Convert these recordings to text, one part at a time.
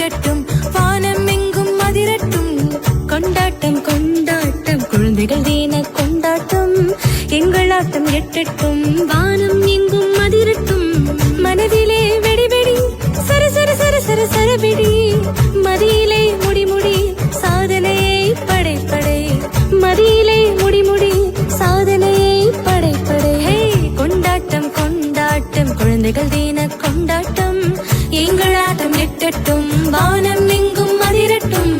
எட்டட்டும், வானம் எங்கும் அதிரட்டும். கொண்டாட்டம் கொண்டாட்டம் குழந்தைகள் தின கொண்டாட்டம். எங்கள் ஆட்டம் எட்டட்டும், வானம் எங்கும் அதிரட்டும். மனதிலே வெடி வெடி, சர சர சர சர சரபிடி. மதியிலே முடி முடி, சாதனையை படை படை. மதியிலே முடி முடி, சாதனையை படை படை. ஹே, கொண்டாட்டம் கொண்டாட்டம் குழந்தைகள் தின கொண்டாட்டம். எங்கள் ஆட்டம் எட்டட்டும், வானம் எங்கும் அதிரட்டும்.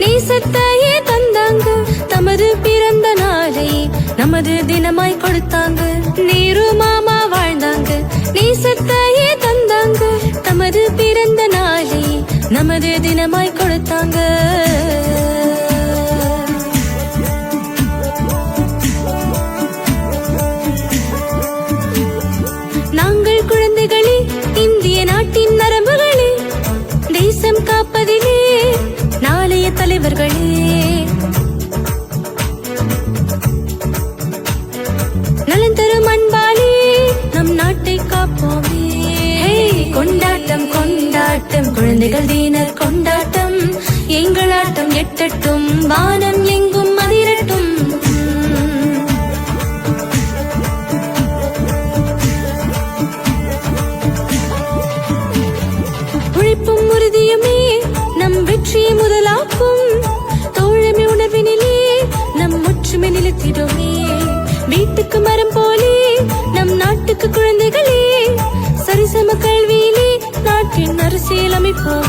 நேசத்தையே தந்தாங்க, தமது பிறந்த நாளை நமது தினமாய் கொடுத்தாங்க. நேரு மாமா வாழ்ந்தாங்க, நேசத்தையே தந்தாங்க, தமது பிறந்த நாளை நமது தினமாய் கொடுத்தாங்க. நாங்கள் குழந்தைகளே, இந்திய நாட்டின் நரம்புகளே, தேசம் காப்பதிலே நாளைய தலைவர்களே. நலன் தரும் அன்பாலே நம் நாட்டை காப்போமே. கொண்டாட்டம் கொண்டாட்டம் குழந்தைகள் தின கொண்டாட்டம். எங்கள் ஆட்டம் எட்டட்டும், வானம் எங்கும் அதிரட்டும். உழைப்பும் உறுதியுமே நம் வெற்றியை முதலாக்கும். தோழமை உணர்வினிலே நம் ஒற்றுமை நிலைத்திடுமே. வீட்டுக்கு மரம் போலே நம் நாட்டுக்கு குழந்தைகளே, சரிசம கல்வியிலே நாட்டின் அரசியல் அமைப்போம்.